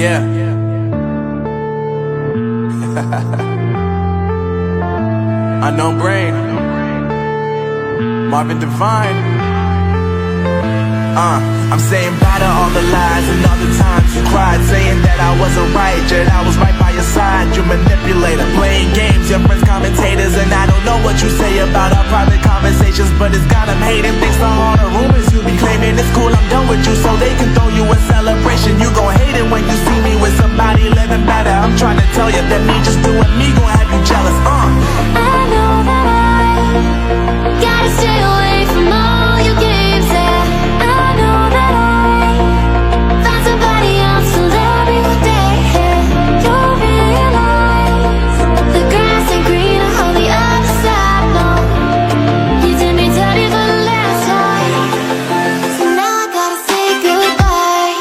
Yeah. Unknown Brain, Marvin Devine. I'm saying bye to all the lies and all the times you cried, saying that I wasn't right, yet I was right by your side. You manipulator, playing games, your friends commentators, and I don't know what you say about our private conversations, but it's got them hating. Thanks to all the rumors you be claiming. It's cool, I'm done with you, so they can throw you a celebration. You gon' hate it when you see me with somebody living better. I'm trying to tell you that me just doing me gon' have you jealous. I know that I gotta stay away from all your games. Yeah, I know that I found somebody else to love me one day. You'll realize the grass ain't greener on the other side. No, you did me dirty for the last time, so now I gotta say goodbye.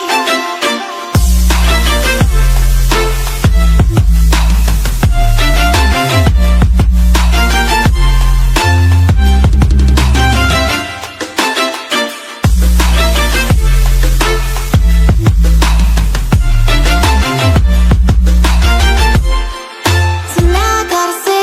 So now I gotta say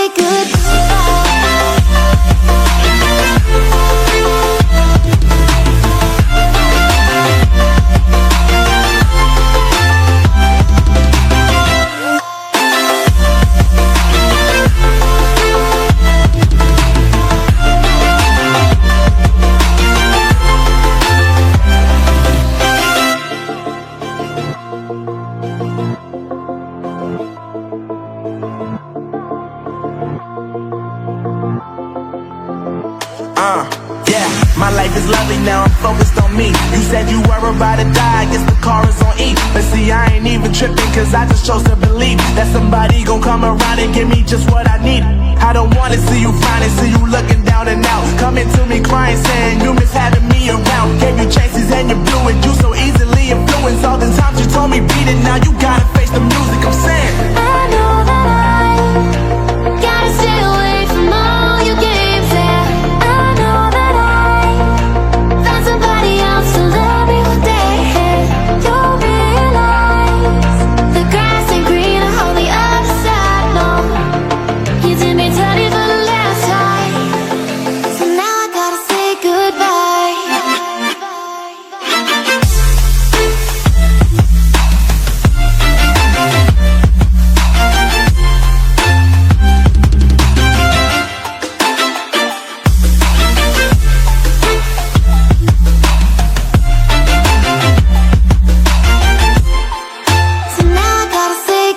Yeah, my life is lovely now, I'm focused on me. You said you were about to die, I guess the car is on E. But see, I ain't even tripping, cause I just chose to believe that somebody gon' come around and give me just what I need. I don't wanna see you finally, see you looking down and out, coming to me crying, saying you miss having me around. Gave you chances and you blew it, you so easily influenced. All the times you told me beat it, now you gotta face the music. I'm saying I know that I gotta stay away from all your games. Yeah, I know that I found somebody else to love me one day. You'll realize the grass ain't greener on the other side. No, you did me dirty for the last time, so now I gotta say goodbye. So now I gotta say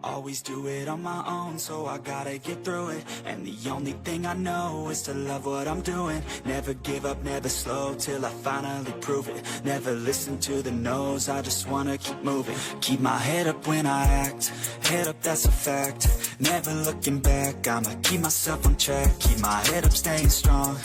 Always do it on my own, so I gotta get through it. And the only thing I know is to love what I'm doing. Never give up, never slow, till I finally prove it. Never listen to the no's, I just wanna keep moving. Keep my head up when I act, head up, that's a fact. Never looking back, I'ma keep myself on track. Keep my head up, staying strong,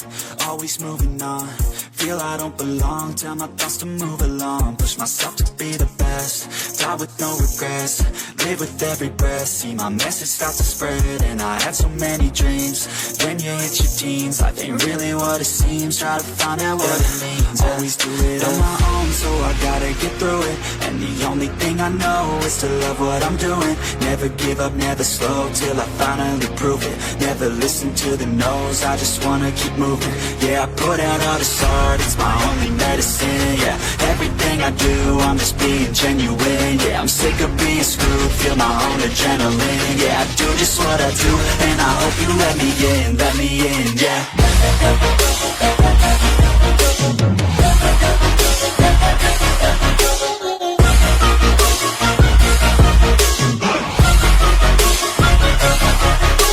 always moving on. Feel I don't belong, tell my thoughts to move along. Push myself to be the best, die with no regrets. Live with every breath, see my message start to spread. And I had so many dreams, when you hit your teens, life ain't really what it seems. Try to find out what it means. Always do it on my own, so I gotta get through it. And the only thing I know is to love what I'm doing. Never give up, never slow, till I finally prove it. Never listen to the no's, I just wanna keep moving. Yeah, I put out all this art, it's my only medicine. Yeah, everything I do, I'm just being genuine. Yeah, I'm sick of being screwed, feel my own adrenaline. Yeah, I do just what I do, and I hope you let me in, yeah.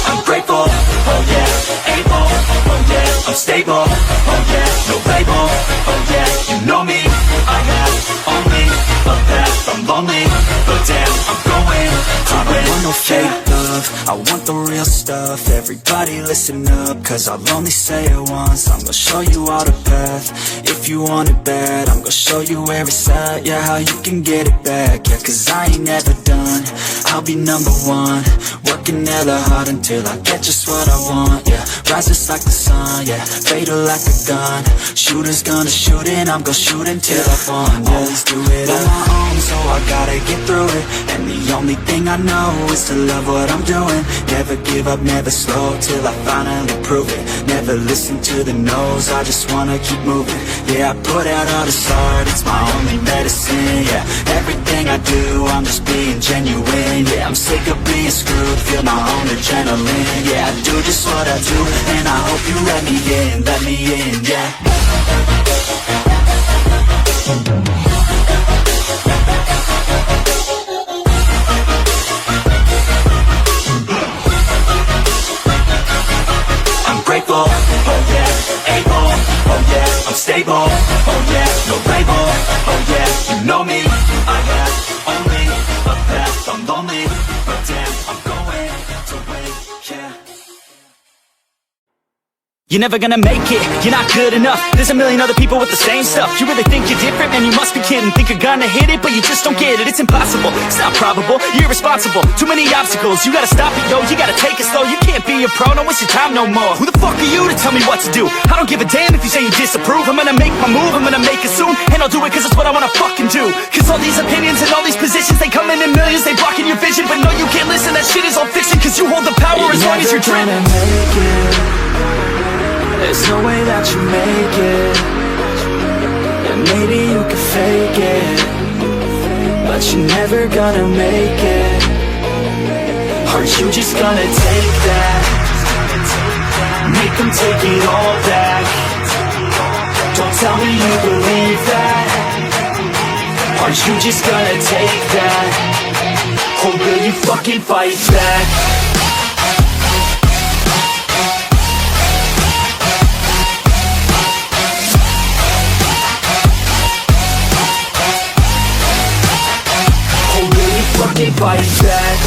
I'm grateful no fake love, I want the real stuff. Everybody listen up, cause I'll only say it once. I'm gonna show you all the path. If you want it bad, I'm gonna show you where it's at. Yeah, how you can get it back. Yeah, cause I ain't never done, I'll be number one. Working hella hard until I get just what I want. Yeah, rise just like the sun, yeah, fatal like a gun. Shooters gonna shoot and I'm gonna shoot until I won. Yeah, always do it on my own, so I gotta get through it. And the only thing I know is to love what I'm doing. Never give up, never slow, till I finally prove it. Never listen to the no's, I just wanna keep moving. Yeah, I put out all this art, it's my only medicine. Yeah, everything I do, I'm just being genuine. Yeah, I'm sick of being screwed, feel my own adrenaline. Yeah, I do just what I do, and I hope you let me in, yeah. Grateful, oh yeah, able, oh yeah, I'm stable, oh yeah, no label, oh yeah, you know me, I have only a path, I'm lonely, but damn, I'm going to win, yeah. You're never gonna make it, you're not good enough. There's a million other people with the same stuff. You really think you're different? Man, you must be kidding. Think you're gonna hit it, but you just don't get it. It's impossible, it's not probable, you're irresponsible. Too many obstacles, you gotta stop it, yo. You gotta take it slow, you can't be a pro. Don't waste your time no more. Who the fuck are you to tell me what to do? I don't give a damn if you say you disapprove. I'm gonna make my move, I'm gonna make it soon. And I'll do it cause it's what I wanna fucking do. Cause all these opinions and all these positions, they come in millions, they blocking your vision. But no, you can't listen, that shit is all fiction. Cause you hold the power as long as you're dreaming. There's no way that you make it. And maybe you can fake it, but you're never gonna make it. Are you just gonna take that? Make them take it all back. Don't tell me you believe that. Are you just gonna take that? Or will you fucking fight back? Fight back.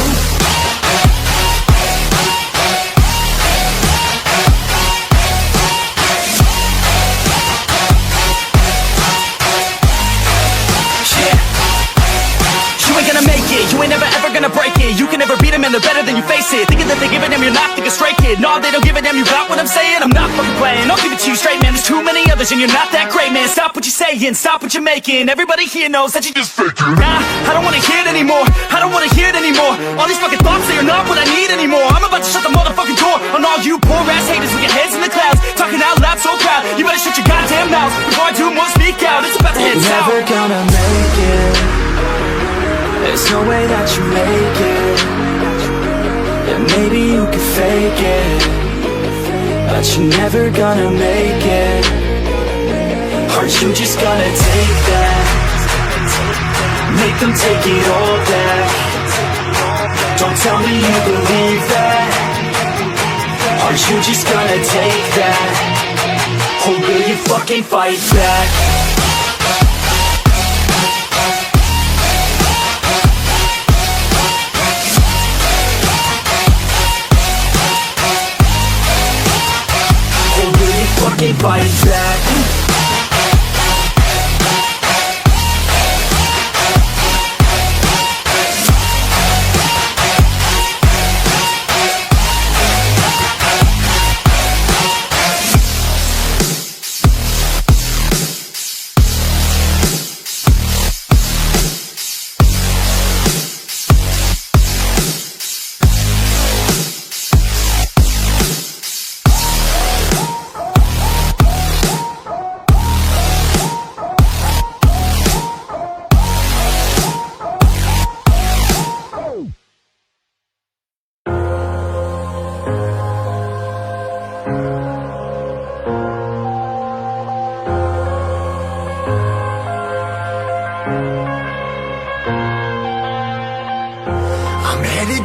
You ain't never ever gonna break it. You can never beat them and they're better than you face it. Thinking that they give a damn, you're not thinking straight, kid. No, they don't give a damn, you got what I'm saying? I'm not fucking playing, I'll give it to you straight, man. There's too many others and you're not that great, man. Stop what you're saying, stop what you're making. Everybody here knows that you just faking. Nah, I don't wanna hear it anymore, I don't wanna hear it anymore. All these fucking thoughts, they are not what I need anymore. I'm about to shut the motherfucking door on all you poor ass haters with your heads in the clouds, talking out loud so proud. You better shut your goddamn mouth before I do more speak out. It's about to head south. Never gonna make it. There's no way that you make it. And maybe you can fake it, but you're never gonna make it. Are you just gonna take that? Make them take it all back. Don't tell me you believe that. Are you just gonna take that? Or will you fucking fight back? Fight back.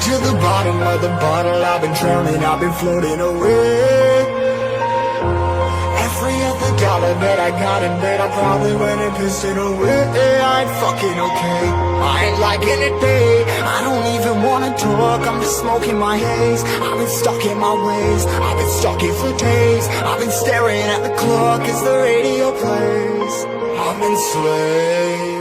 To the bottom of the bottle, I've been drowning, I've been floating away. Every other dollar admit, I gotta admit, I probably went and pissed it away. I ain't fucking okay, I ain't liking it, babe. I don't even wanna talk, I'm just smoking my haze. I've been stuck in my ways, I've been stuck here for days. I've been staring at the clock as the radio plays. I'm enslaved.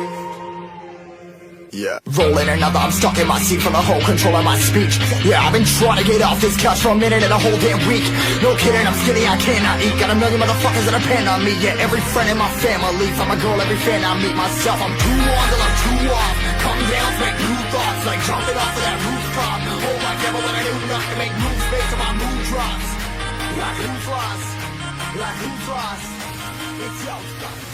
Yeah. Rolling another, I'm stuck in my seat for the whole control of my speech. Yeah, I've been trying to get off this couch for a minute and a whole damn week. No kidding, I'm skinny, I cannot eat. Got a million motherfuckers that depend on me. Yeah, every friend in my family. From a girl, every fan I meet myself. I'm too on till I'm too off. Come down, make new thoughts, like jumping off of that rooftop. Hold my devil when I do not to make moves based on my mood drops. Like who's lost? Like who's lost? It's your stuff.